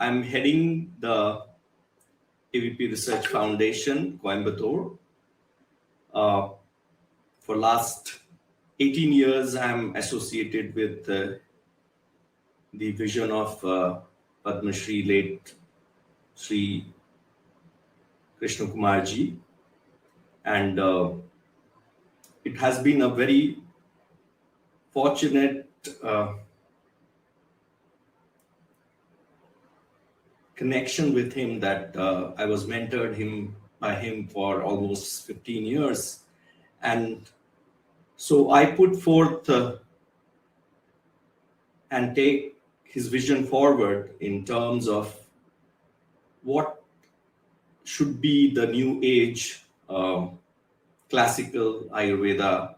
I'm heading the AVP Research Foundation, Coimbatore. For last 18 years, I'm associated with the vision of Padma Shri late Sri Krishna Kumar ji, and it has been a very fortunate connection with him that I was mentored by him for almost 15 years. And so I put forth and take his vision forward in terms of what should be the new age classical Ayurveda,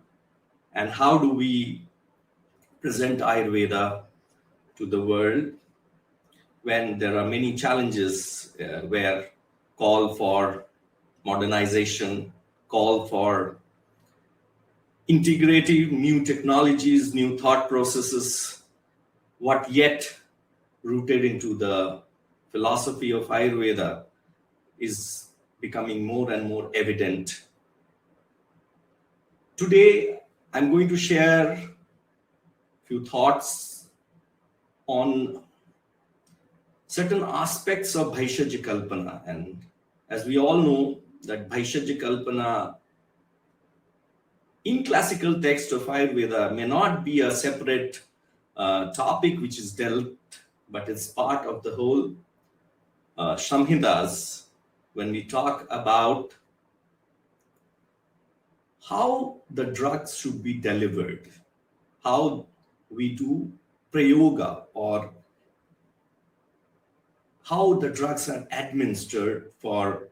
and how do we present Ayurveda to the world when there are many challenges where call for modernization, call for integrative new technologies, new thought processes, what yet rooted into the philosophy of Ayurveda is becoming more and more evident. Today, I'm going to share a few thoughts on certain aspects of Bhaishajya Kalpana. And as we all know, that Bhaishajya Kalpana in classical text of Ayurveda may not be a separate topic which is dealt, but it's part of the whole Samhitas when we talk about how the drugs should be delivered, how we do prayoga, or how the drugs are administered for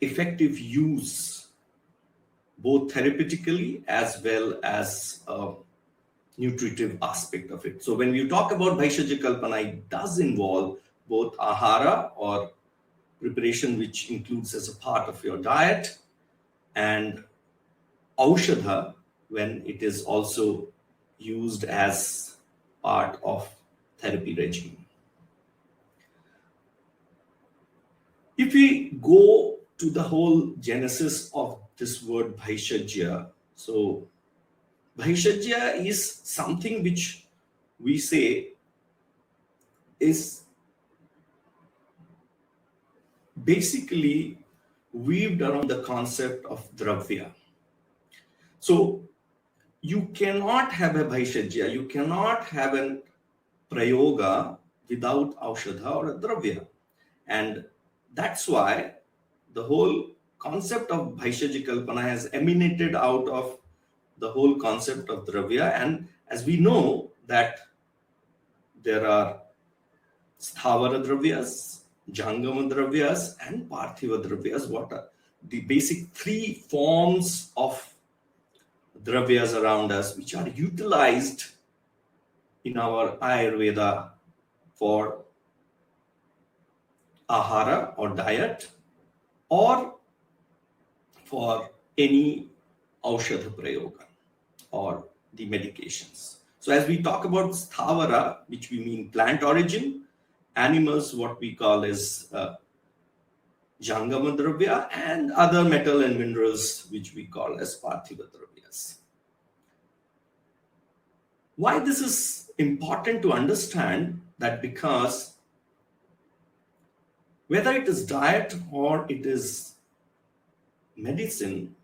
effective use, both therapeutically as well as a nutritive aspect of it. So when you talk about Bhaishajya Kalpana, it does involve both ahara, or preparation which includes as a part of your diet, and aushadha, when it is also used as part of therapy regime. If we go to the whole genesis of this word Bhaishajya, so Bhaishajya is something which we say is basically weaved around the concept of dravya. So you cannot have a Bhaishajya, you cannot have a prayoga without aushadha or a dravya. And that's why the whole concept of Bhaishajya Kalpana has emanated out of the whole concept of dravya. And as we know that there are sthavara dravyas, jangama dravyas, and parthiva dravyas. What are the basic three forms of dravyas around us which are utilized in our Ayurveda for ahara or diet, or for any aushadha prayoga or the medications. So as we talk about sthavara, which we mean plant origin, animals, what we call is jangama dravya, and other metal and minerals, which we call as parthiva dravyas. Why this is important to understand that, because whether it is diet or it is medicine,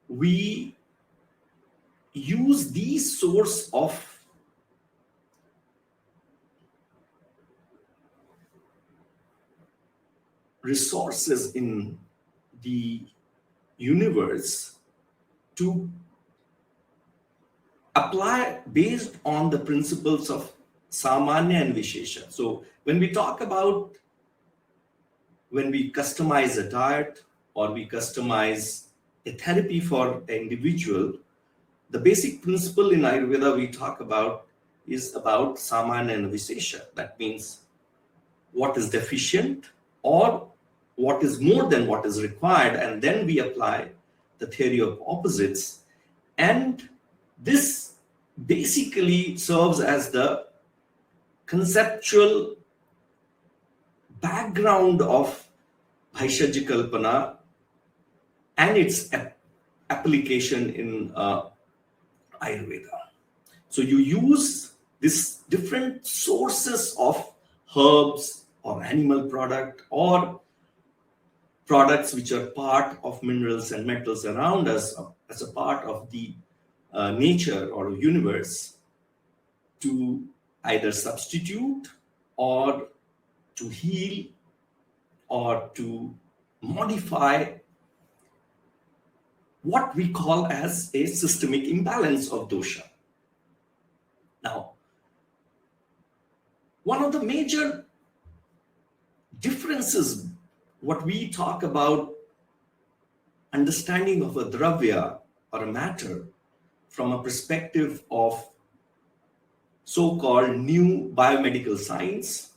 we use these source of resources in the universe to apply based on the principles of Samanya and Vishesha. So when we talk about when we customize a diet or we customize a therapy for an individual, the basic principle in Ayurveda we talk about is about Samanya and Vishesha. That means what is deficient or what is more than what is required, and then we apply the theory of opposites. And this basically serves as the conceptual background of Bhaishajya Kalpana and its application in Ayurveda. So you use these different sources of herbs or animal product or products which are part of minerals and metals around us as a part of the nature or universe to either substitute or to heal or to modify what we call as a systemic imbalance of dosha. Now, one of the major differences, what we talk about understanding of a dravya or a matter from a perspective of so-called new biomedical science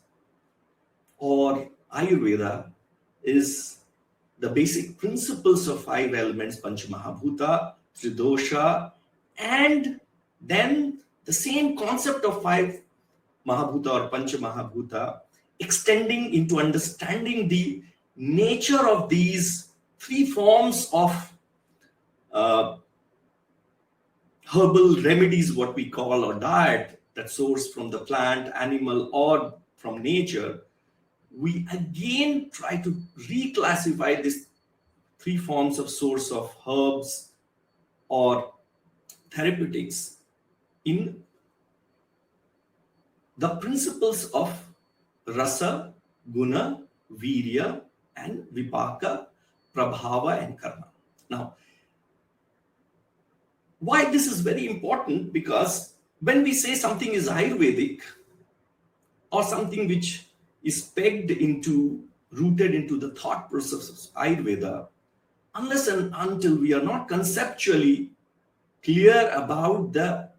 or Ayurveda, is the basic principles of 5 elements, Panchamahabhuta, Tridosha, and then the same concept of 5 Mahabhuta or Panchamahabhuta extending into understanding the nature of these 3 forms of herbal remedies, what we call, or diet that source from the plant, animal, or from nature. We again try to reclassify these 3 forms of source of herbs or therapeutics in the principles of rasa, guna, virya, and vipaka, prabhava, and karma. Now, why this is very important? Because when we say something is Ayurvedic or something which is pegged into, rooted into the thought process of Ayurveda, unless and until we are not conceptually clear about the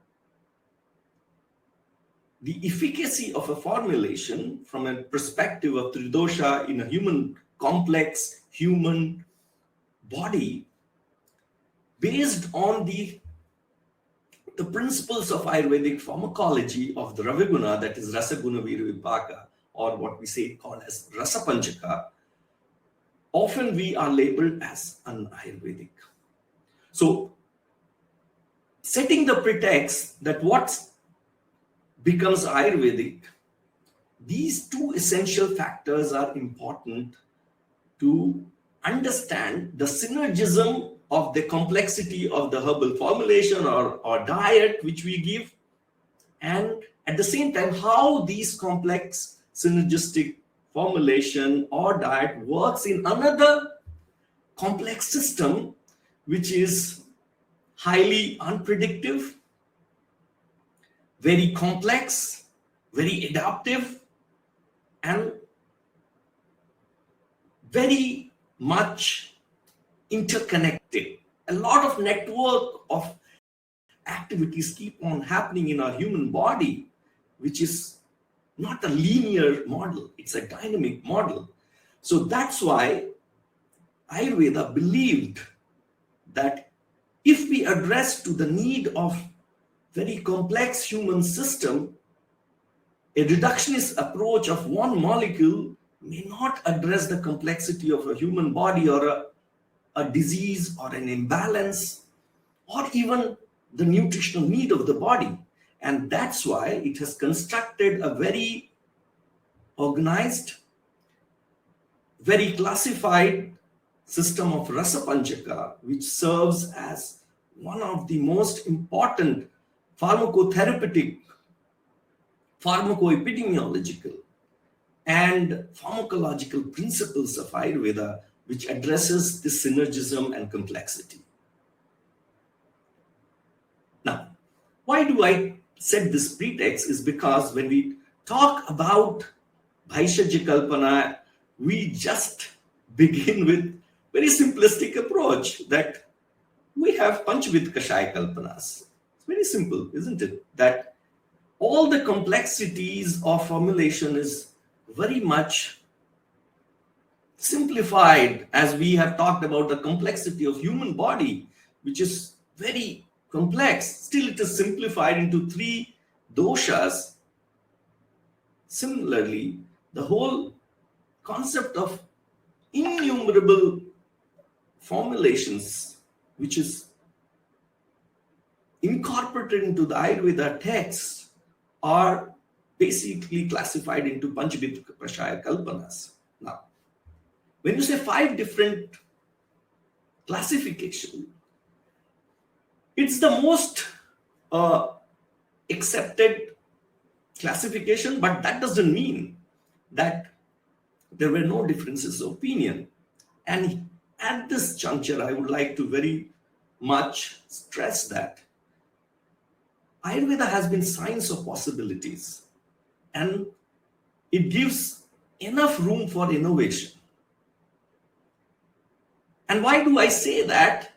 efficacy of a formulation from a perspective of Tridosha in a human, complex human body, based on the principles of Ayurvedic pharmacology of the Raviguna, that is Rasa Guna Virya Vipaka, or what we say called as Rasa Panchaka, often we are labeled as un-Ayurvedic. So, setting the pretext that what becomes Ayurvedic, these 2 essential factors are important to understand the synergism of the complexity of the herbal formulation or diet which we give, and at the same time how these complex synergistic formulation or diet works in another complex system which is highly unpredictable, very complex, very adaptive, and very much interconnected. A lot of network of activities keep on happening in our human body, which is not a linear model, it's a dynamic model. So that's why Ayurveda believed that if we address to the need of very complex human system, a reductionist approach of one molecule may not address the complexity of a human body or a disease or an imbalance or even the nutritional need of the body. And that's why it has constructed a very organized, very classified system of Rasa Panchaka, which serves as one of the most important pharmacotherapeutic, pharmacoepidemiological, and pharmacological principles of Ayurveda, which addresses this synergism and complexity. Now, why do I set this pretext is because when we talk about Bhaishajya Kalpana, we just begin with very simplistic approach that we have Panchvid Kashaya Kalpanas. It's very simple, isn't it? That all the complexities of formulation is very much simplified, as we have talked about the complexity of human body, which is very complex, still it is simplified into 3 doshas. Similarly, the whole concept of innumerable formulations, which is incorporated into the Ayurveda text, are basically classified into Panchvidha Kashaya Kalpanas. Now, when you say 5 different classification, it's the most accepted classification, but that doesn't mean that there were no differences of opinion. And at this juncture, I would like to very much stress that Ayurveda has been science of possibilities, and it gives enough room for innovation. And why do I say that?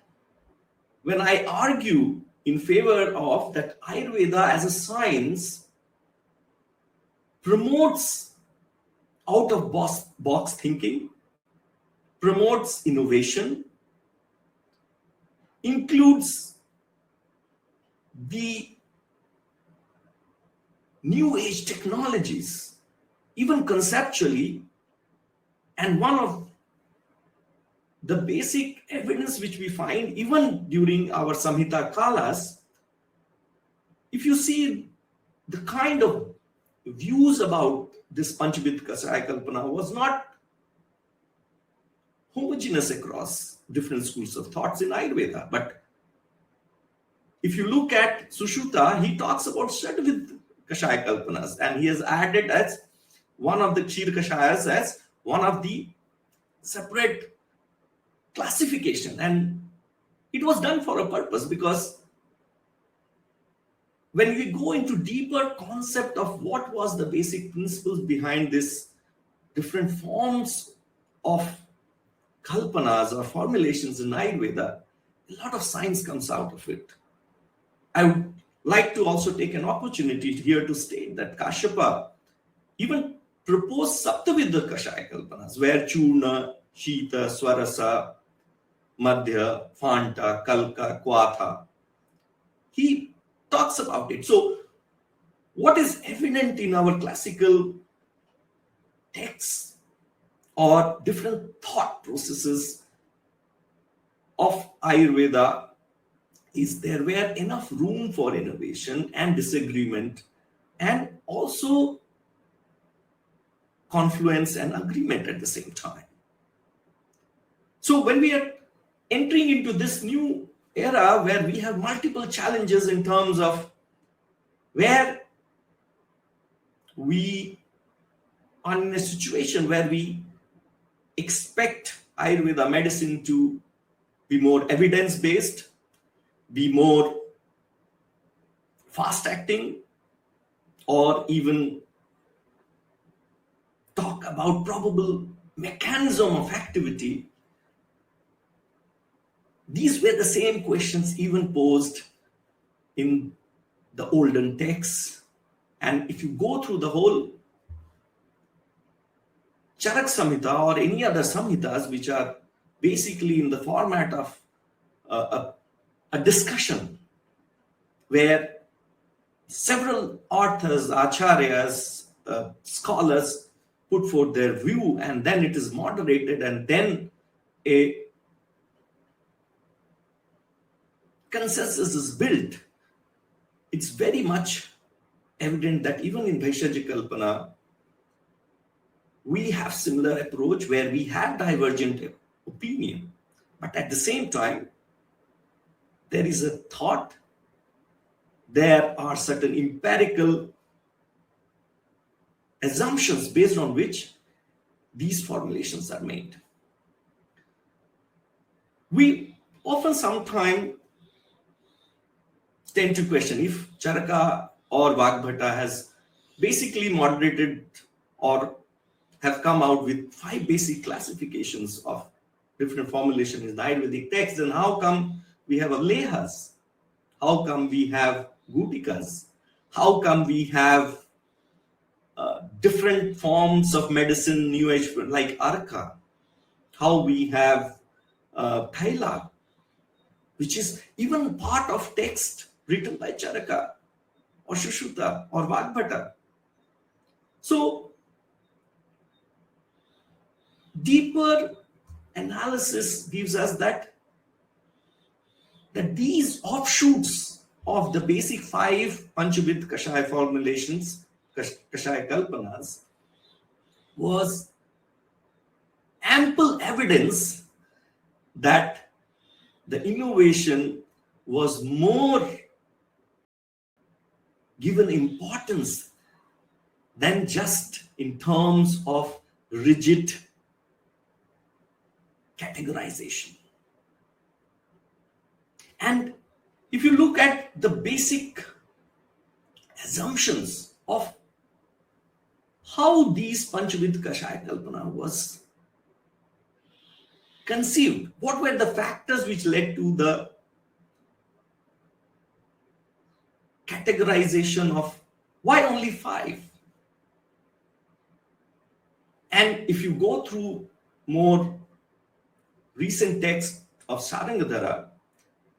When I argue in favor of that Ayurveda as a science promotes out of box thinking, promotes innovation, includes the new age technologies, even conceptually, and one of the basic evidence which we find even during our Samhita Kalas, if you see the kind of views about this Panchvidha Kashaya Kalpana was not homogeneous across different schools of thoughts in Ayurveda. But if you look at Sushruta, he talks about Shadvidha Kashaya Kalpanas, and he has added as one of the Kshir Kashayas as one of the separate classification. And it was done for a purpose, because when we go into deeper concept of what was the basic principles behind this different forms of kalpanas or formulations in Ayurveda, a lot of science comes out of it. I would like to also take an opportunity here to state that Kashyapa even proposed Saptavidha Kashaya Kalpanas, where Churna, Shita, Swarasa, Madhya, Phanta, Kalka, Kwatha, he talks about it. So what is evident in our classical texts or different thought processes of Ayurveda is there were enough room for innovation and disagreement, and also confluence and agreement at the same time. So when we are entering into this new era where we have multiple challenges in terms of where we are in a situation where we expect Ayurveda medicine to be more evidence-based, be more fast-acting, or even talk about probable mechanism of activity. These were the same questions even posed in the olden texts. And if you go through the whole Charak Samhita or any other Samhitas, which are basically in the format of a discussion where several authors, acharyas, scholars put forth their view, and then it is moderated, and then a consensus is built. It's very much evident that even in Bhaishyaji Kalpana, we have similar approach where we have divergent opinion, but at the same time, there is a thought, there are certain empirical assumptions based on which these formulations are made. We often sometimes tend to question if Charaka or Vagbhata has basically moderated or have come out with 5 basic classifications of different formulations in the Ayurvedic text, then how come we have Avlehas? How come we have Gutikas? How come we have different forms of medicine, New Age, like Arka? How we have Thaila? which is even part of text written by Charaka or Shushruta or Vagbhata. So, deeper analysis gives us that these offshoots of the basic 5 Panchavid Kashaya formulations, Kashaya Kalpanas, was ample evidence that the innovation was more given importance than just in terms of rigid categorization. And if you look at the basic assumptions of how these Panchavid Kashaya Kalpana was conceived, what were the factors which led to the categorization of why only 5? And if you go through more recent texts of Sarangadhara,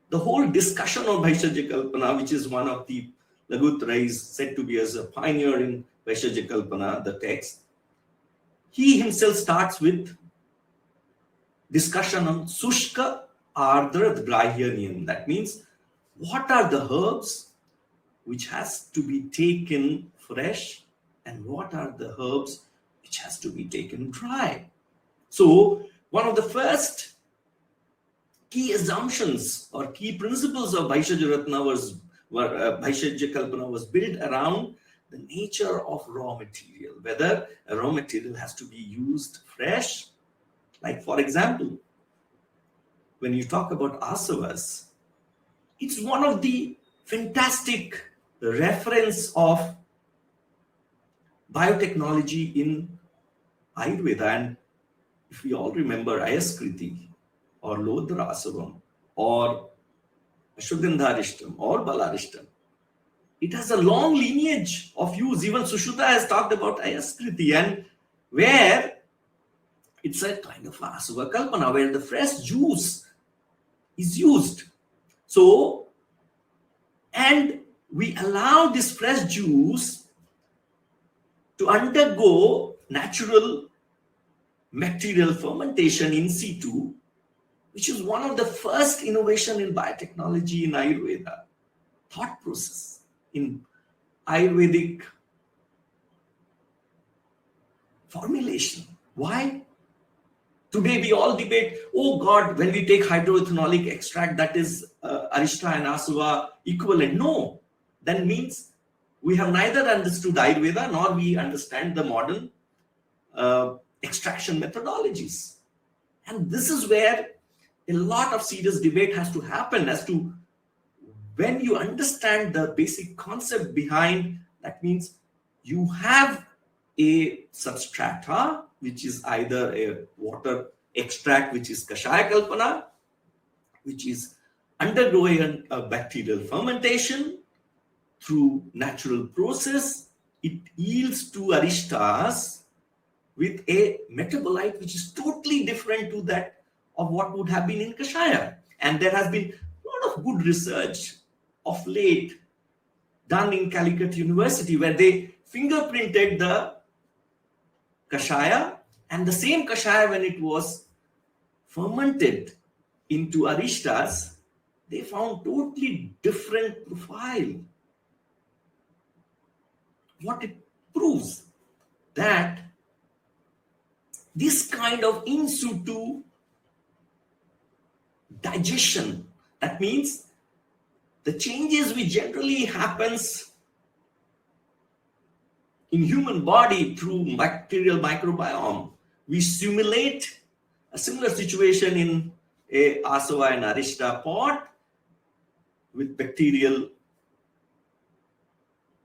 the whole discussion on Bhaishajya Kalpana, which is one of the Lagutrais said to be as a pioneer in Bhaishajya Kalpana, the text, he himself starts with discussion on Sushka Ardra Grahya Niyam. That means, what are the herbs which has to be taken fresh and what are the herbs which has to be taken dry? So, one of the first key assumptions or key principles of Bhaishajya Kalpana was built around the nature of raw material, whether a raw material has to be used fresh. Like, for example, when you talk about asavas, it's one of the fantastic reference of biotechnology in Ayurveda. And if we all remember Ayaskriti or Lodrasavam or Ashwagandharishtam or Balarishtam, it has a long lineage of use. Even Sushruta has talked about Ayaskriti, and where it's a kind of Asava Kalpana, where the fresh juice is used. So, and we allow this fresh juice to undergo natural bacterial fermentation in situ, which is one of the first innovation in biotechnology in Ayurveda, thought process in Ayurvedic formulation. Why? Today we all debate, oh God, when we take hydroethanolic extract, that is Arishta and Asava equivalent. No, that means we have neither understood Ayurveda nor we understand the modern extraction methodologies. And this is where a lot of serious debate has to happen as to when you understand the basic concept behind, that means you have a substrata, which is either a water extract, which is Kashaya Kalpana, which is undergoing a bacterial fermentation through natural process. It yields to arishtas with a metabolite which is totally different to that of what would have been in Kashaya. And there has been a lot of good research of late done in Calicut University, where they fingerprinted the Kashaya, and the same Kashaya, when it was fermented into arishtas, they found totally different profile. What it proves? That this kind of in situ digestion, that means the changes which generally happens in human body through bacterial microbiome, we simulate a similar situation in a Asava and Arishta pot with bacterial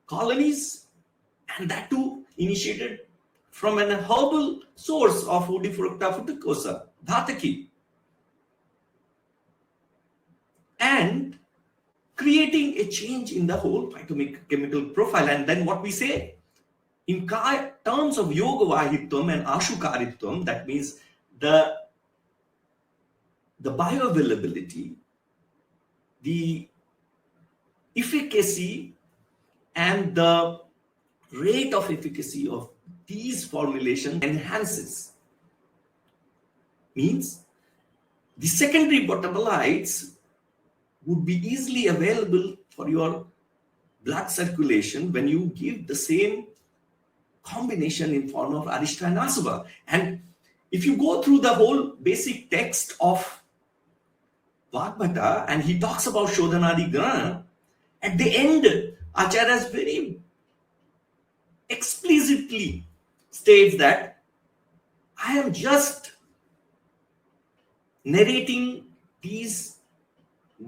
colonies, and that too initiated from an herbal source of Odifructa fruticosa, Dhataki, and creating a change in the whole phytochemical profile. And then what we say, in terms of yoga vahitvam and ashukaritvam, that means the bioavailability the efficacy and the rate of efficacy of these formulations enhances. Means the secondary metabolites would be easily available for your blood circulation when you give the same combination in form of Arishta and Asava. And if you go through the whole basic text of Vagbhata and he talks about Shodhanadi Grana, at the end, Acharya very explicitly states that I am just narrating these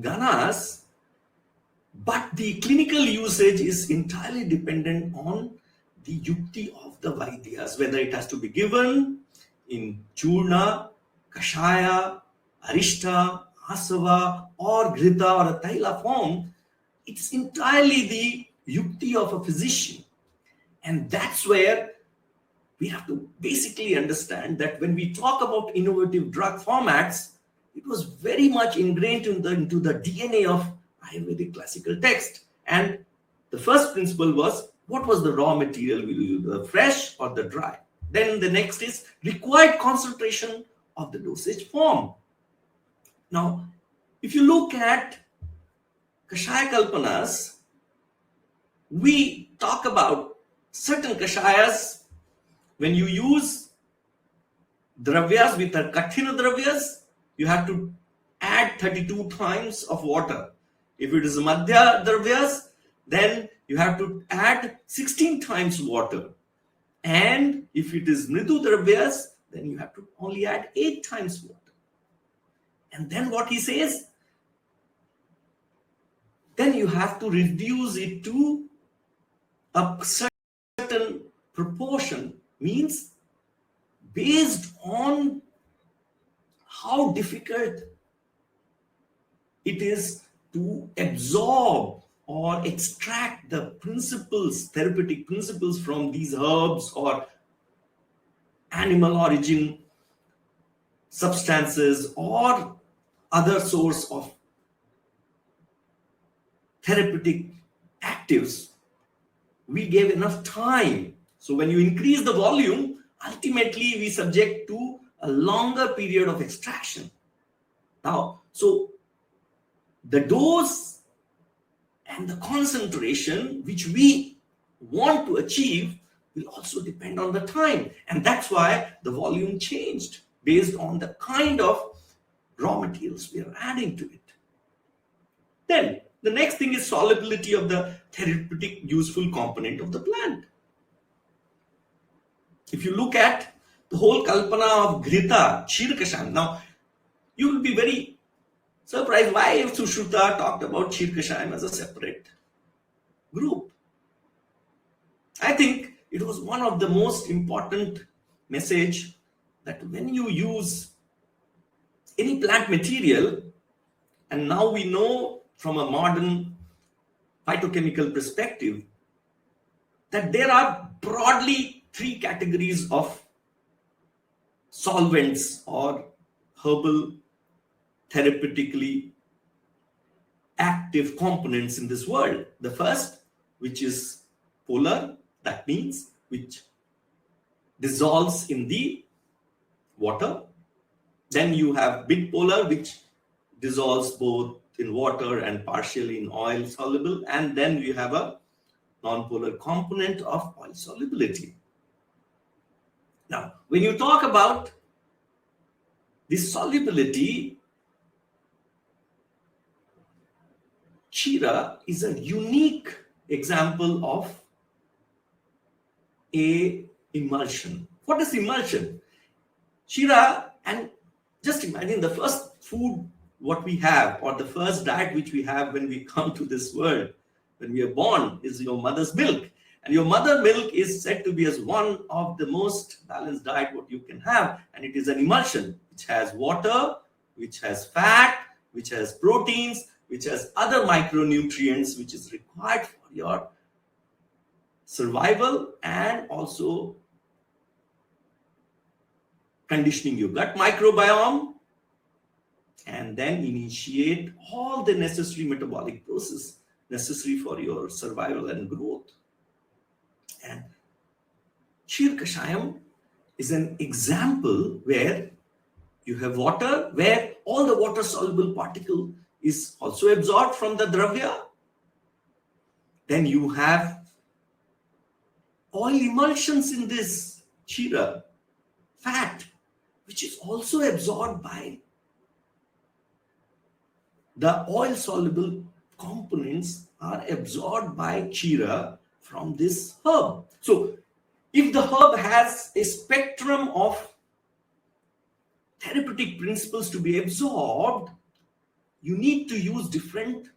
ganas, but the clinical usage is entirely dependent on the yukti of the Vaidyas, whether it has to be given in Churna, Kashaya, Arishta, Asava, or Ghrita or a Taila form. It's entirely the yukti of a physician. And that's where we have to basically understand that when we talk about innovative drug formats, it was very much ingrained into the DNA of Ayurvedic classical text. And the first principle was, what was the raw material we use, the fresh or the dry? Then the next is required concentration of the dosage form. Now, if you look at Kashaya Kalpanas, we talk about certain Kashayas. When you use dravyas with a Kathina dravyas, you have to add 32 times of water. If it is Madhya dravyas, then you have to add 16 times water. And if it is Mridu dravyas, then you have to only add 8 times water. And then what he says, then you have to reduce it to a certain proportion, means based on how difficult it is to absorb or extract the principles, therapeutic principles from these herbs or animal origin substances or other source of therapeutic actives. We gave enough time. So when you increase the volume, ultimately we subject to a longer period of extraction. Now, so the dose and the concentration which we want to achieve will also depend on the time. And that's why the volume changed based on the kind of raw materials we are adding to it. Then the next thing is solubility of the therapeutic useful component of the plant. If you look at the whole kalpana of Ghrita, Kshirkasham, now you will be very surprised why Sushruta talked about Kshirkasham as a separate group. I think it was one of the most important message that when you use any plant material, and now we know from a modern phytochemical perspective that there are broadly 3 categories of solvents or herbal therapeutically active components in this world. The first, which is polar, that means which dissolves in the water. Then you have bipolar, which dissolves both in water and partially in oil soluble. And then we have a non-polar component of oil solubility. Now, when you talk about this solubility, Kshira is a unique example of a emulsion. What is emulsion? Kshira, and just imagine the first food what we have, or the first diet which we have when we come to this world, when we are born, is your mother's milk. And your mother milk is said to be as one of the most balanced diet what you can have. And it is an emulsion which has water, which has fat, which has proteins, which has other micronutrients which is required for your survival and also conditioning your gut microbiome and then initiate all the necessary metabolic process necessary for your survival and growth. And Kshir Kashayam is an example where you have water, where all the water soluble particle is also absorbed from the dravya. Then you have oil emulsions in this kshira, fat, which is also absorbed by the oil soluble components are absorbed by kshira from this herb. So if the herb has a spectrum of therapeutic principles to be absorbed, you need to use different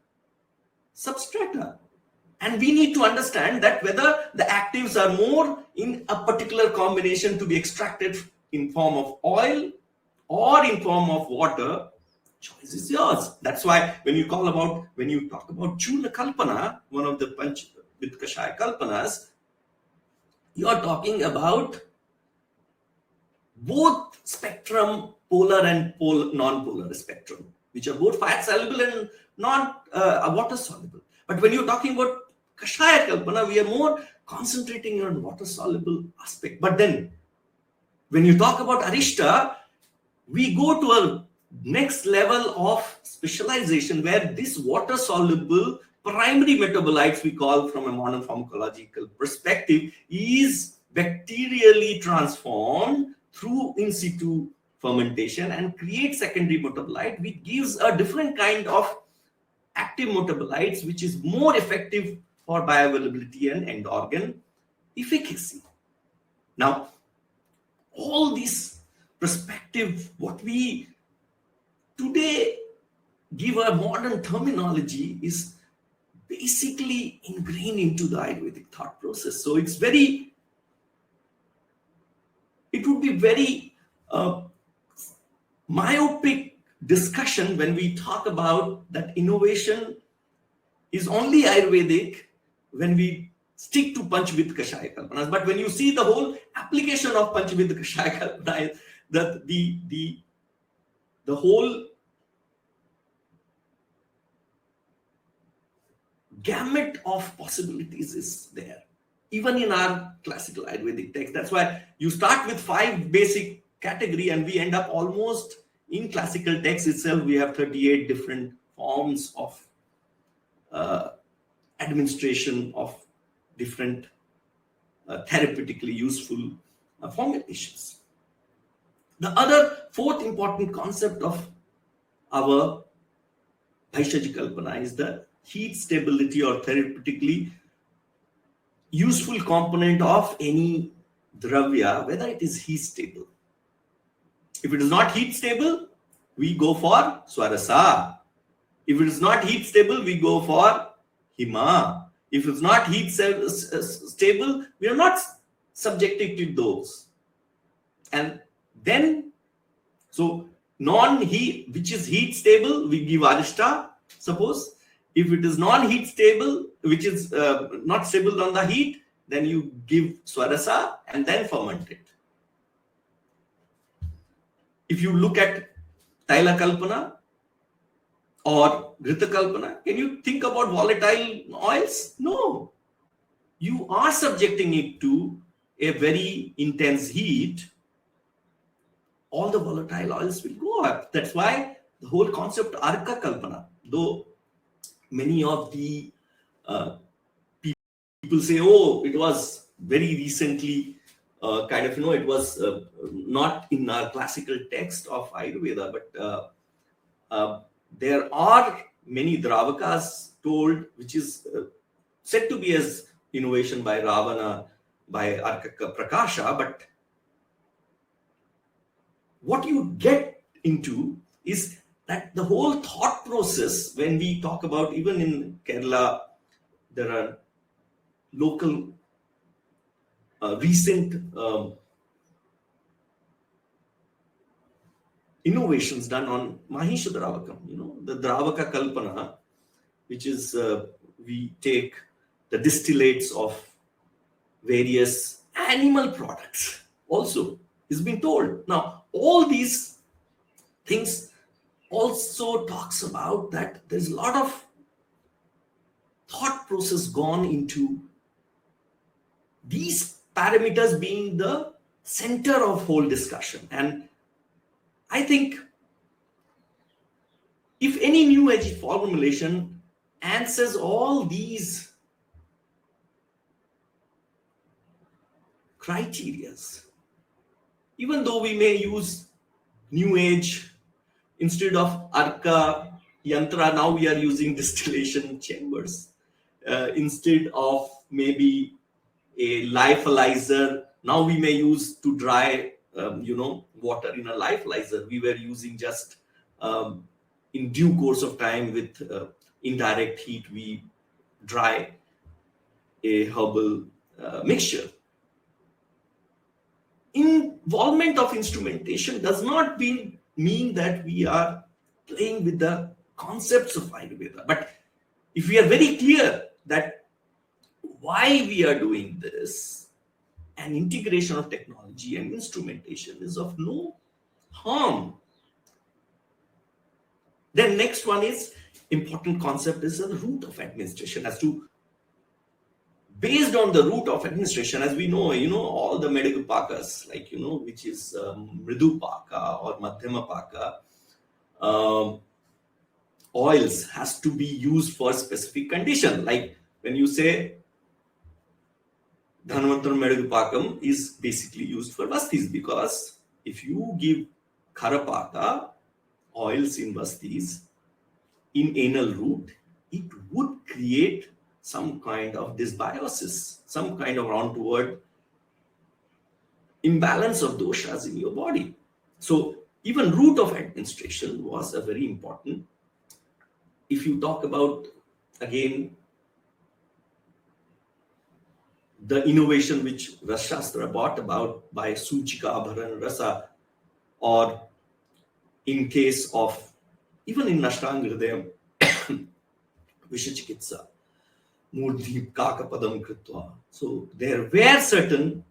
substrata. And we need to understand that whether the actives are more in a particular combination to be extracted in form of oil or in form of water, choice is yours. That's why when you talk about Churna Kalpana, one of the Panch with Kashaya Kalpanas, you are talking about both spectrum, polar and non-polar spectrum, which are both fat soluble and water soluble. But when you're talking about Kashaya Kalpana, we are more concentrating on water soluble aspect. But then when you talk about Arishta, we go to a next level of specialization where this water soluble primary metabolites, we call from a modern pharmacological perspective, is bacterially transformed through in situ fermentation and create secondary metabolite, which gives a different kind of active metabolites, which is more effective for bioavailability and end organ efficacy. Now, all this perspective, what we today give a modern terminology, is basically ingrained into the Ayurvedic thought process. So it would be very myopic discussion when we talk about that innovation is only Ayurvedic when we stick to Panchvid Kashaya Kalpanas. But when you see the whole application of Panchvid Kashaya Kalpanas, that the whole gamut of possibilities is there, even in our classical Ayurvedic text. That's why you start with 5 basic category and we end up almost in classical text itself. We have 38 different forms of administration of different therapeutically useful formulations. The other 4th important concept of our Bhaishyaji Kalpana is the heat stability or therapeutically useful component of any dravya, whether it is heat stable. If it is not heat stable, we go for Swarasa. If it is not heat stable, we go for Hima. If it's not heat stable, we are not subjected to those. And then, so non-heat, which is heat stable, we give Arishta, suppose. If it is non-heat stable, which is not stable on the heat, then you give Swarasa and then ferment it. If you look at Taila Kalpana or Grita Kalpana, can you think about volatile oils? No. You are subjecting it to a very intense heat. All the volatile oils will go up. That's why the whole concept Arka Kalpana, though many of the people say, oh, it was very recently it was not in our classical text of Ayurveda, but there are many Dravakas told, which is said to be as innovation by Ravana, by Arka Prakasha, but what you get into is that the whole thought process, when we talk about, even in Kerala, there are local recent innovations done on Mahisha Dravakam, the Dravaka Kalpana, which is we take the distillates of various animal products also is being told. Now, all these things also talks about that there's a lot of thought process gone into these parameters being the center of whole discussion. And I think if any new age formulation answers all these criterias, even though we may use new age instead of arka yantra, now we are using distillation chambers. Instead of maybe a lyophilizer, now we may use to dry water in a lyophilizer. We were using just in due course of time with indirect heat, we dry a herbal mixture. Involvement of instrumentation does not mean that we are playing with the concepts of Ayurveda. But if we are very clear that why we are doing this, and integration of technology and instrumentation is of no harm. Then next one is important concept is the route of administration. As to based on the route of administration, as we know, all the medical pakas, like, which is Mridu Paka or Madhyama Paka, oils has to be used for specific condition. Like when you say Dhanvantar medical pakam is basically used for vastis, because if you give Kharapaka oils in vastis in anal route, it would create some kind of dysbiosis, some kind of untoward imbalance of doshas in your body. So even route of administration was a very important. If you talk about, again, the innovation which Rasashastra brought about by Suchika Abharan Rasa, or in case of, even in Nashtanga Hridayam, Vishachikitsa, Murdhi Kakapadam Kritva. So there were certain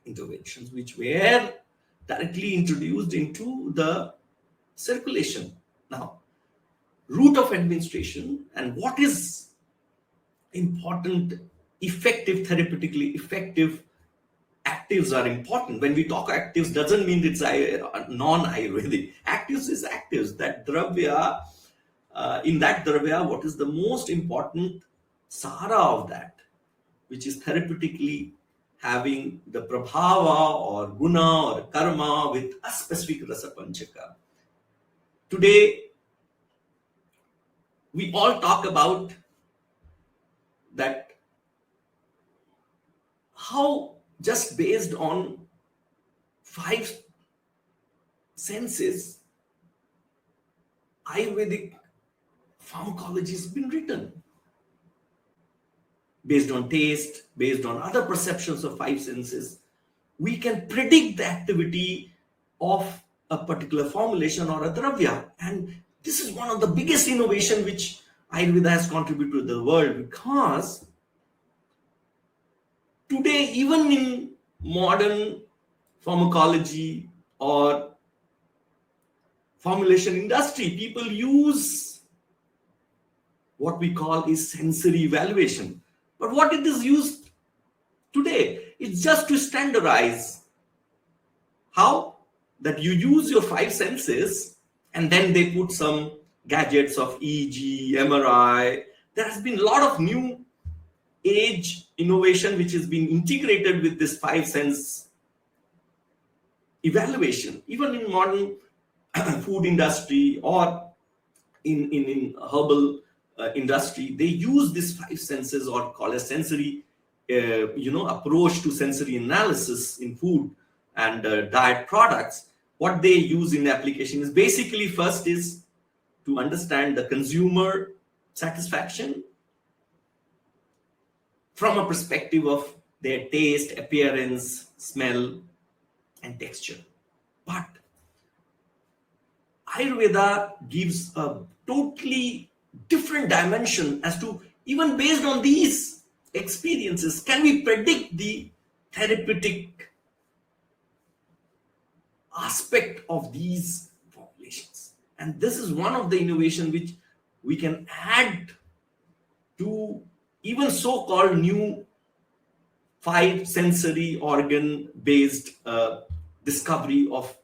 interventions which were directly introduced into the circulation. Now, route of administration and what is important, effective, therapeutically effective actives are important. When we talk actives, doesn't mean it's non-Ayurvedic. Actives is actives. That dravya, in that dravya, what is the most important sara of that, which is therapeutically having the prabhava or guna or karma with a specific rasa panchaka. Today, we all talk about that, how just based on 5 senses, Ayurvedic pharmacology has been written. Based on taste, based on other perceptions of 5 senses, we can predict the activity of a particular formulation or a dravya. And this is one of the biggest innovation which Ayurveda has contributed to the world, because today, even in modern pharmacology or formulation industry, people use what we call is sensory evaluation. But what it is used today, it's just to standardize. How? That you use your 5 senses and then they put some gadgets of EEG, MRI. There has been a lot of new age innovation which has been integrated with this 5 sense evaluation. Even in modern food industry or in herbal industry, they use these 5 senses, or call a sensory approach to sensory analysis in food and diet products. What they use in application is basically, first is to understand the consumer satisfaction from a perspective of their taste, appearance, smell, and texture. But Ayurveda gives a totally different dimension as to, even based on these experiences, can we predict the therapeutic aspect of these formulations? And this is one of the innovation which we can add to even so-called new 5 sensory organ based discovery of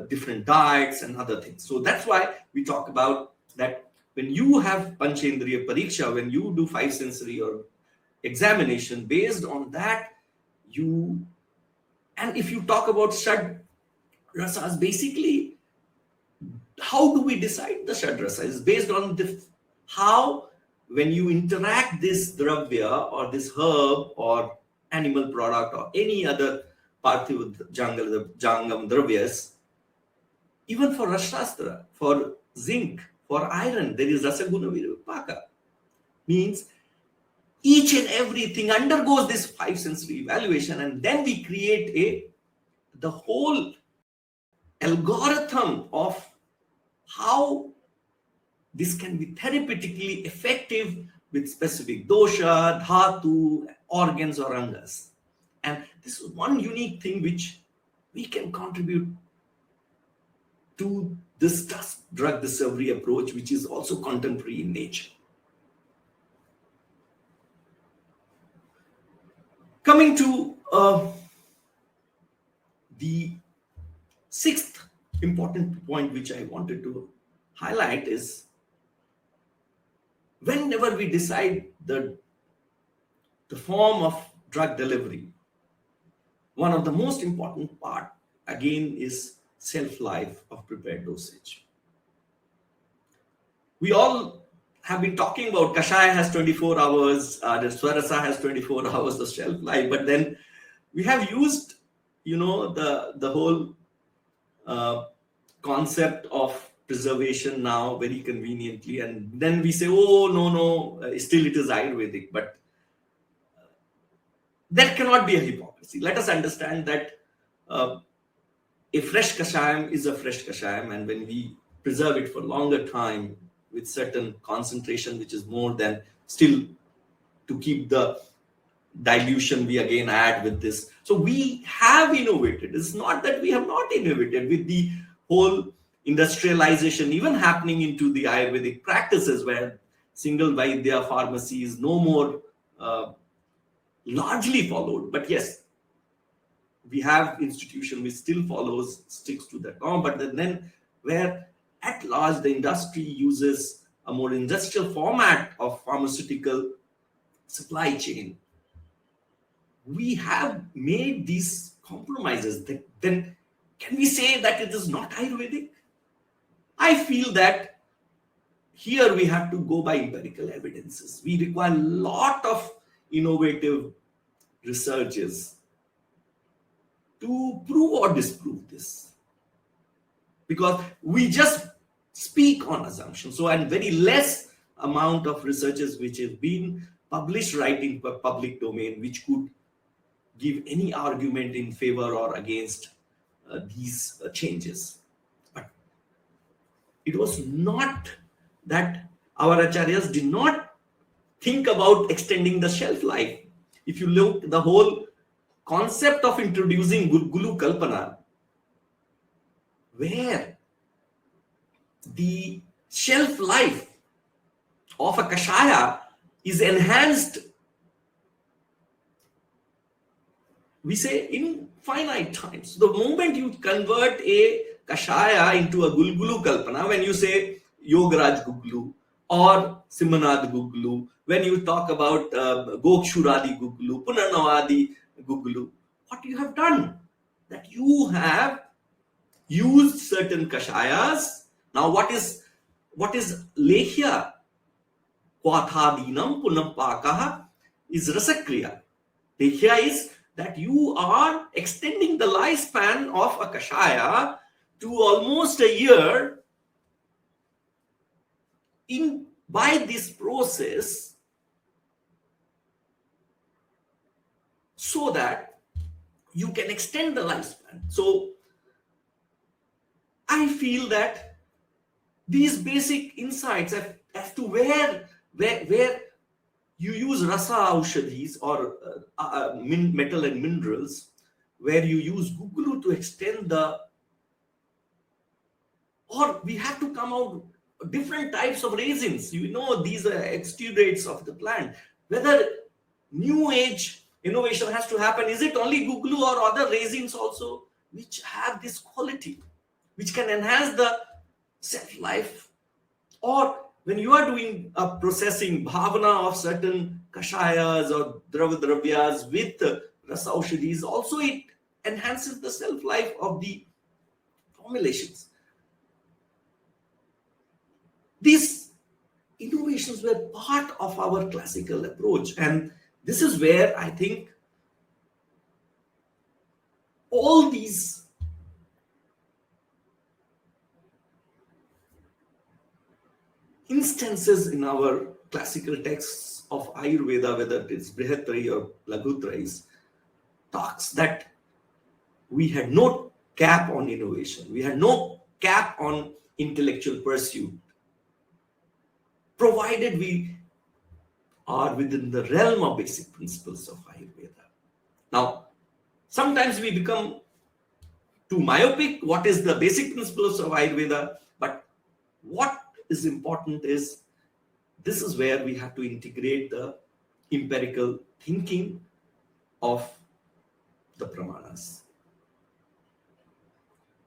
different diets and other things. So that's why we talk about that when you have Panchendriya Pariksha, when you do 5 sensory or examination, based on that, and if you talk about Shad Rasas, basically, how do we decide the Shad Rasa? Is based on how, when you interact this dravya or this herb or animal product or any other parthiv jangam dravyas, even for Rashastra, for zinc, for iron, there is Rasaguna Virupaka. Means each and everything undergoes this 5 sensory evaluation, and then we create the whole algorithm of how this can be therapeutically effective with specific dosha, dhatu, organs or angas. And this is one unique thing which we can contribute to this drug discovery approach, which is also contemporary in nature. Coming to the 6th important point which I wanted to highlight is, whenever we decide the form of drug delivery, one of the most important part again is shelf-life of prepared dosage. We all have been talking about Kashaya has 24 hours, the Swarasa has 24 hours of shelf life, but then we have used, the whole concept of preservation now very conveniently, and then we say, oh no, still it is Ayurvedic, but that cannot be a hypocrisy. Let us understand that a fresh kashayam is a fresh kashayam, and when we preserve it for longer time with certain concentration which is more than, still to keep the dilution, we again add with this. So we have innovated. It's not that we have not innovated with the whole industrialization even happening into the Ayurvedic practices, where single Vaidya pharmacy is no more largely followed. But yes, we have institution which still sticks to that norm, but then where at large the industry uses a more industrial format of pharmaceutical supply chain, we have made these compromises. Then can we say that it is not Ayurvedic? I feel that here we have to go by empirical evidences. We require a lot of innovative researches to prove or disprove this, because we just speak on assumptions. So, and very less amount of researches which have been published right in public domain, which could give any argument in favor or against these changes. But it was not that our acharyas did not think about extending the shelf life. If you look, the whole concept of introducing Gulgulu Kalpana, where the shelf life of a kashaya is enhanced, we say, in finite times. The moment you convert a kashaya into a Gulgulu Kalpana, when you say Yogaraj Guglu or Simhanad Guglu, when you talk about Gokshuradi Guglu, Punarnavadi Guglu, what you have done? That you have used certain kashayas. Now what is Lehya? Kwathadinam Punampakaha is Rasakriya. Lehya is that you are extending the lifespan of a kashaya to almost a year by this process, so that you can extend the lifespan. So I feel that these basic insights as to where you use rasa aushadhis or metal and minerals, where you use Gugulu to extend the Or we have to come out different types of resins. You know, these are exudates of the plant. Whether new age innovation has to happen, is it only Guglu or other resins also which have this quality, which can enhance the self life? Or when you are doing a processing bhavana of certain kashayas or dravyas with rasaushadis, also it enhances the self life of the formulations. These innovations were part of our classical approach, and this is where I think all these instances in our classical texts of Ayurveda, whether it is Brihattari or Laghutrais, talks that we had no cap on innovation, we had no cap on intellectual pursuit, provided we are within the realm of basic principles of Ayurveda. Now, sometimes we become too myopic. What is the basic principles of Ayurveda? But what is important is, this is where we have to integrate the empirical thinking of the pramanas.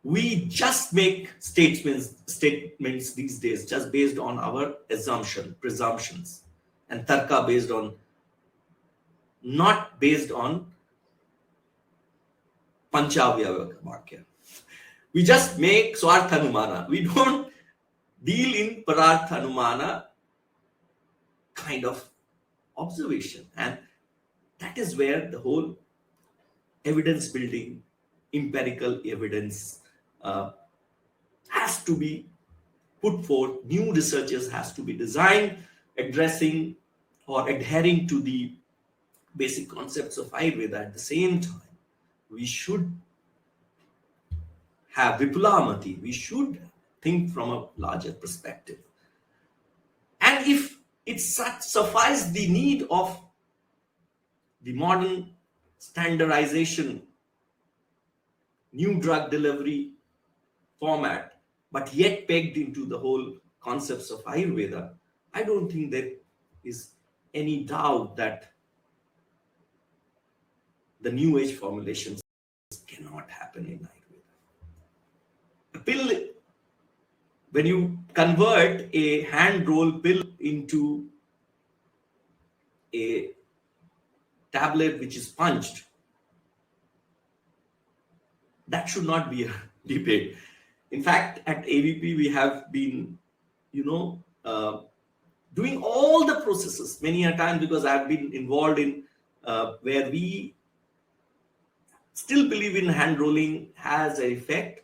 We just make statements these days just based on our presumptions, and tarka based on, not based on panchavya vakya. We just make swarthanumana. We don't deal in pararthanumana kind of observation, and that is where the whole evidence building, empirical evidence has to be put forth. New researches has to be designed, addressing or adhering to the basic concepts of Ayurveda. At the same time, we should have Vipulamati. We should think from a larger perspective. And if it suffices the need of the modern standardization, new drug delivery format, but yet pegged into the whole concepts of Ayurveda, I don't think there is any doubt that the new age formulations cannot happen in Ayurveda. A pill, when you convert a hand roll pill into a tablet which is punched, that should not be a debate. In fact, at AVP, we have been, doing all the processes many a time, because I've been involved in where we still believe in hand rolling has an effect.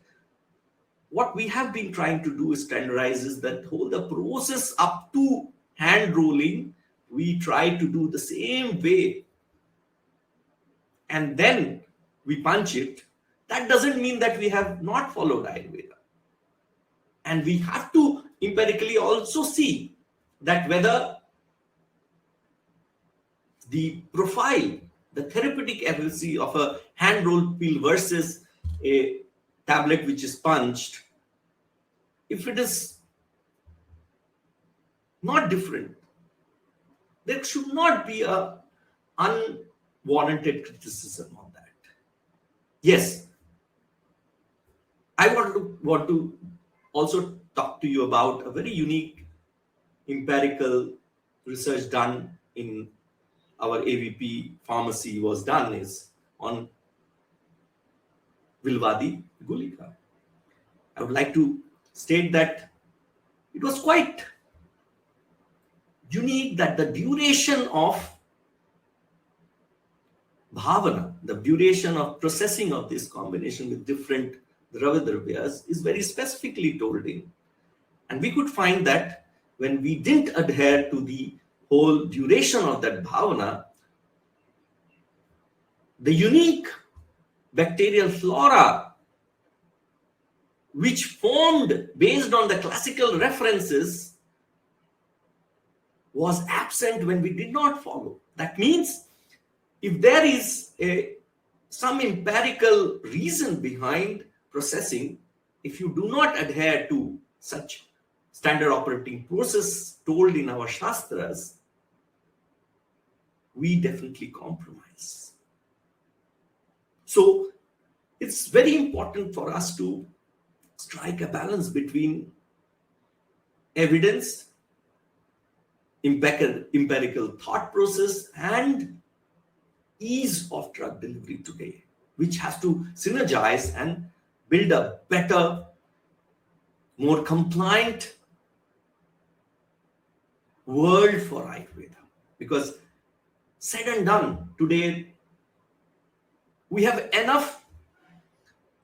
What we have been trying to do is standardize is that the process up to hand rolling, we try to do the same way, and then we punch it. That doesn't mean that we have not followed Ayurveda. And we have to empirically also see that whether the profile, the therapeutic efficacy of a hand rolled pill versus a tablet which is punched, if it is not different, there should not be a unwarranted criticism on that. Yes, I want to also talk to you about a very unique empirical research done in our AVP pharmacy was done is on Vilvadi Gulika. I would like to state that it was quite unique that the duration of bhavana, the duration of processing of this combination with different dravyas is very specifically told in. And we could find that when we didn't adhere to the whole duration of that bhavana, the unique bacterial flora which formed based on the classical references was absent when we did not follow. That means if there is some empirical reason behind processing, if you do not adhere to such standard operating process told in our Shastras, we definitely compromise. So it's very important for us to strike a balance between evidence, empirical thought process, and ease of drug delivery today, which has to synergize and build a better, more compliant world for Ayurveda. Because said and done, today we have enough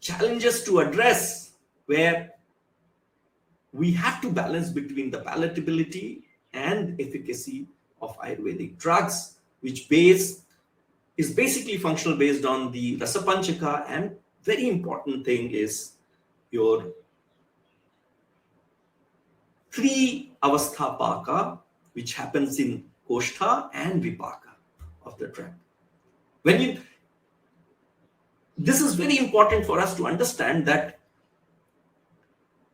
challenges to address where we have to balance between the palatability and efficacy of Ayurvedic drugs, which is basically functional based on the Rasapanchaka, and very important thing is your 3 avasthapaka, which happens in Koshtha and Vipaka of the drug. This is very important for us to understand that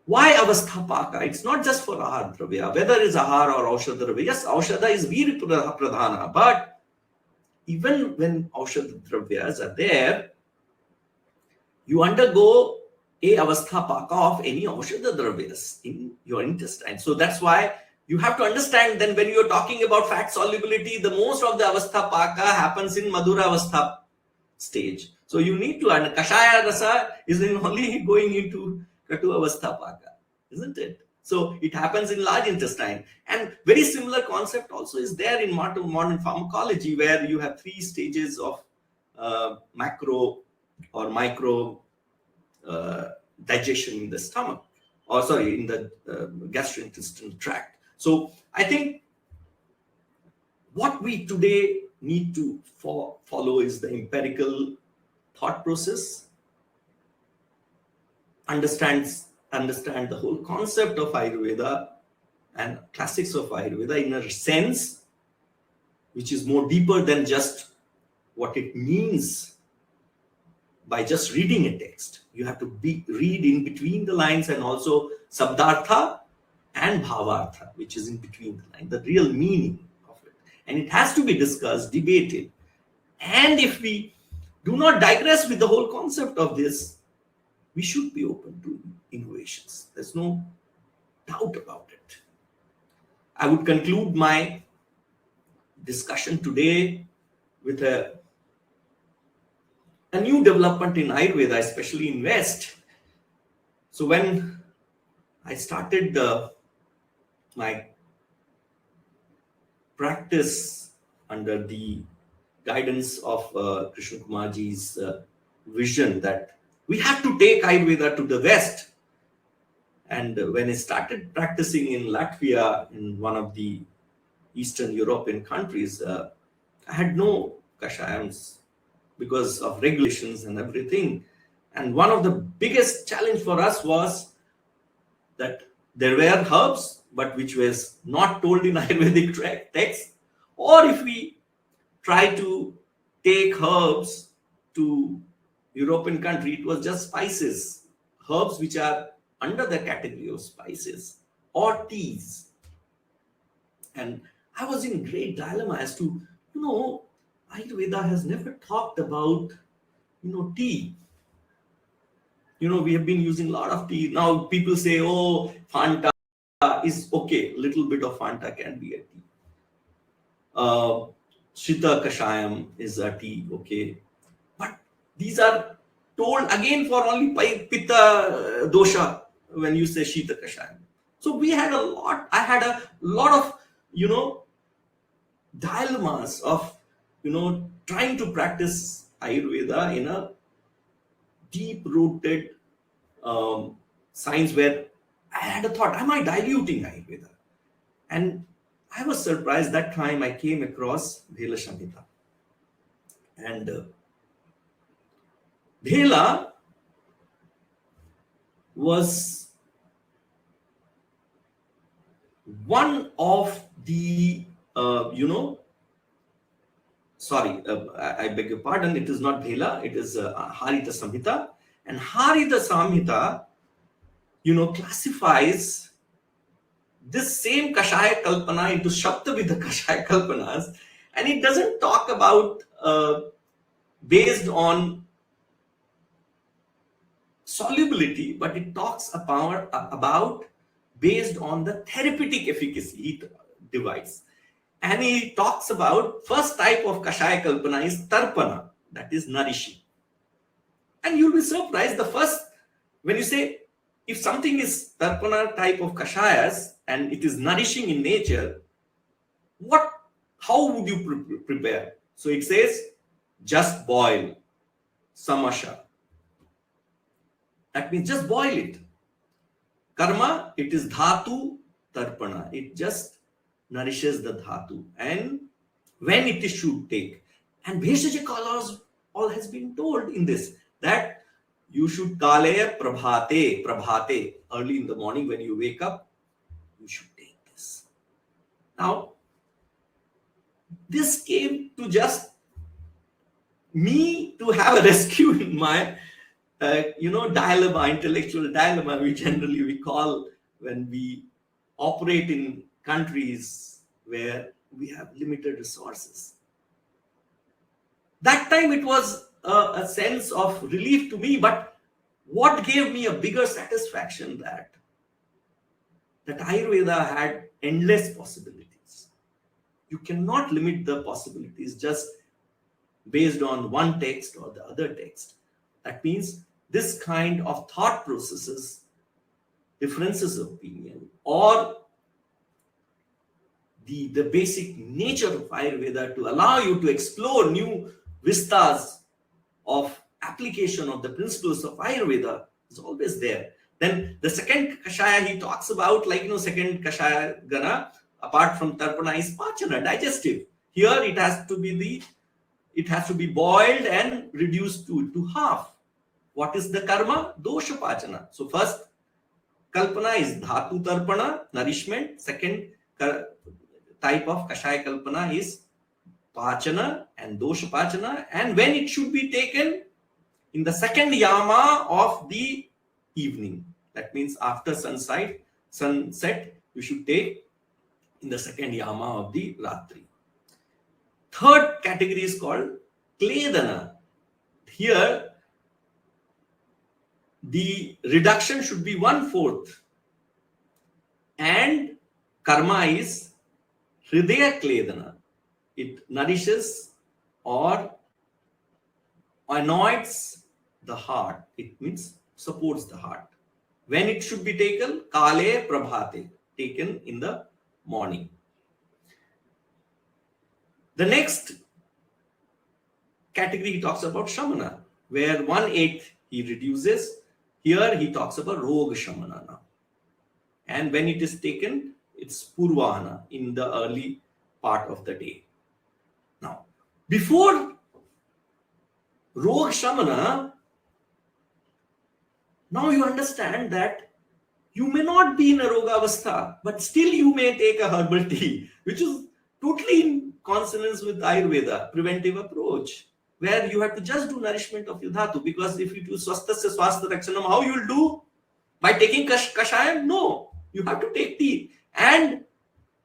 why avasthapaka? It's not just for ahar dravya, whether it's ahar or aushadha dravya. Yes, aushadha is veer pradhana, but even when aushadha dravyas are there, you undergo a avasthapaka of any aushadha dravyas in your intestine. So that's why you have to understand then when you're talking about fat solubility, the most of the avasthapaka happens in madhura avastha stage. So you need to, and kashaya rasa is only going into katu avasthapaka, isn't it? So it happens in large intestine. And very similar concept also is there in modern pharmacology, where you have 3 stages of macro or micro digestion in the stomach, or sorry, in the gastrointestinal tract. So I think what we today need to follow is the empirical thought process, understand the whole concept of Ayurveda and classics of Ayurveda in a sense which is more deeper than just what it means by just reading a text. You have to read in between the lines, and also sabdartha and bhavartha, which is in between the lines, the real meaning of it. And it has to be discussed, debated. And if we do not digress with the whole concept of this, we should be open to innovations. There's no doubt about it. I would conclude my discussion today with a new development in Ayurveda, especially in West. So when I started my practice under the guidance of Krishna Kumarji's vision that we have to take Ayurveda to the West. And when I started practicing in Latvia, in one of the Eastern European countries, I had no kashayams because of regulations and everything. And one of the biggest challenge for us was that there were herbs, but which was not told in Ayurvedic text. Or if we try to take herbs to European country, it was just spices, herbs which are under the category of spices, or teas. And I was in great dilemma as to, Ayurveda has never talked about, tea. We have been using a lot of tea. Now people say, oh, Fanta is okay. Little bit of Fanta can be a tea. Shita Kashayam is a tea, okay. But these are told again for only Pitta dosha when you say Shita Kashayam. So I had a lot of, dilemmas of, trying to practice Ayurveda in a deep-rooted science where I had a thought, am I diluting Ayurveda? And I was surprised that time I came across Bhela Samhita. And Bhela was one of the, I beg your pardon, it is not Bhela, it is Harita Samhita. And Harita Samhita classifies this same Kashaya Kalpana into Shaptavidha Kashaya Kalpanas, and it doesn't talk about based on solubility, but it talks about based on the therapeutic efficacy he divides. And he talks about first type of Kashaya Kalpana is Tarpana, that is nourishing. And you'll be surprised, when you say, if something is Tarpana type of Kashayas and it is nourishing in nature, how would you prepare? So it says, just boil, samasha. That means just boil it. Karma, it is dhatu tarpana. It just nourishes the dhatu. And when it should take. And Bheshaj Kalas all has been told in this, that you should kale prabhate, early in the morning when you wake up, you should take this. Now, this came to just me to have a rescue in my dilemma, intellectual dilemma, we call when we operate in countries where we have limited resources. That time it was a sense of relief to me, but what gave me a bigger satisfaction that Ayurveda had endless possibilities. You cannot limit the possibilities just based on one text or the other text. That means this kind of thought processes, differences of opinion, or the basic nature of Ayurveda to allow you to explore new vistas of application of the principles of Ayurveda is always there. Then the second Kashaya he talks about, second Kashaya Gana, apart from Tarpana, is Pachana, digestive. Here it has to be boiled and reduced to half. What is the karma? Dosha Pachana. So first Kalpana is Dhatu Tarpana, nourishment. Second type of Kashaya Kalpana is Pachana and Dosha Pachana. And when it should be taken? In the second yama of the evening. That means after sunset, you should take in the second yama of the Ratri. Third category is called Kledana. Here, the reduction should be 1/4. And karma is Hridaya Kledana. It nourishes or anoints the heart. It means supports the heart. When it should be taken? Kale Prabhate, taken in the morning. The next category he talks about Shamana, where 1/8 he reduces. Here he talks about Roga Shamana now. And when it is taken, it's Purvahana, in the early part of the day. Now, before Roga Shamana, now you understand that you may not be in a Roga Avastha, but still you may take a herbal tea, which is totally in consonance with Ayurveda, preventive approach, where you have to just do nourishment of your dhatu. Because if you do swasthasya swastha rakshanam, how you will do? By taking kashayam? No, you have to take tea. And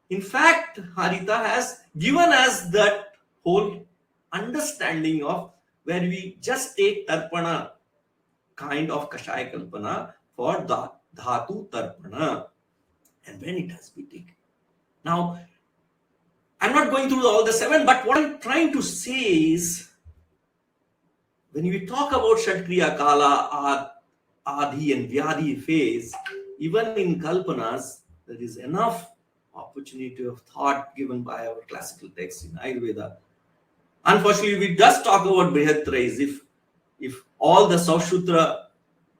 in fact, Harita has given us that whole understanding of where we just take tarpana, kind of Kashaya Kalpana, for the Dhatu Tarpana, and when it has been taken. Now, I'm not going through all the 7, but what I'm trying to say is, when we talk about Shadkriya Kala, Adi and Vyadi phase, even in Kalpanas, there is enough opportunity of thought given by our classical texts in Ayurveda. Unfortunately, we just talk about Brihatrayas. If all the Saushruta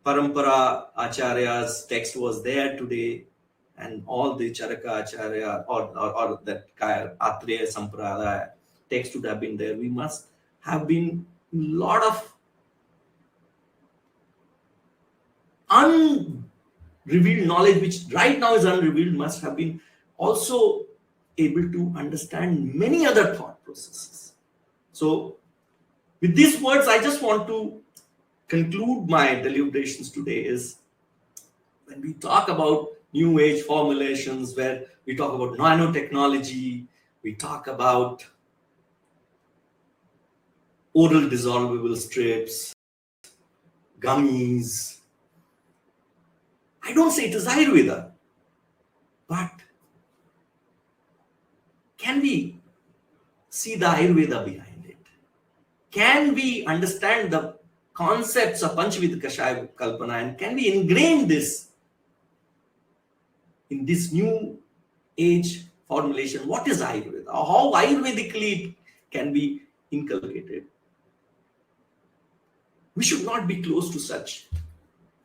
Parampara Acharya's text was there today, and all the Charaka Acharya or that Atreya Sampradaya text would have been there, we must have been a lot of unrevealed knowledge, which right now is unrevealed, must have been also able to understand many other thought processes. So, with these words, I just want to conclude my deliberations today is, when we talk about new age formulations, where we talk about nanotechnology, we talk about oral dissolvable strips, gummies. I don't say it is Ayurveda, but can we see the Ayurveda behind it? Can we understand the concepts of Panchvid Kashaya Kalpana, and can we ingrain this in this new age formulation? What is Ayurveda? How Ayurvedically it can be inculcated? We should not be close to such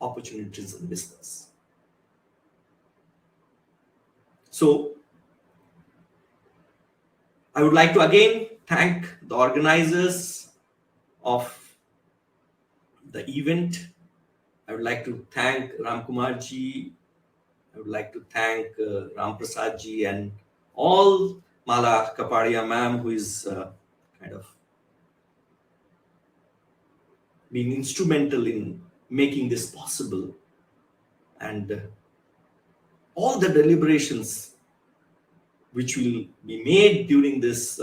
opportunities in business. So, I would like to again thank the organizers of the event. I would like to thank Kumar ji. I would like to thank Prasad ji and all Mala Kapadia ma'am, who is kind of being instrumental in making this possible, and all the deliberations which will be made during this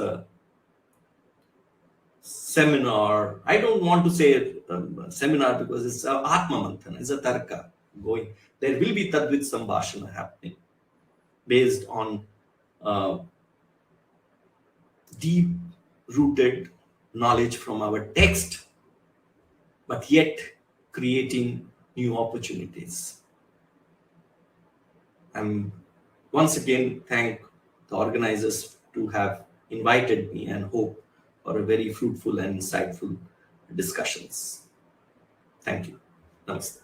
seminar. I don't want to say seminar because it's Atma Manthan, it's a Tarka going. There will be Tadvit Sambhashana happening based on deep-rooted knowledge from our text, but yet creating new opportunities. I'm once again thank the organizers to have invited me, and hope for a very fruitful and insightful discussions. Thank you. Namaste.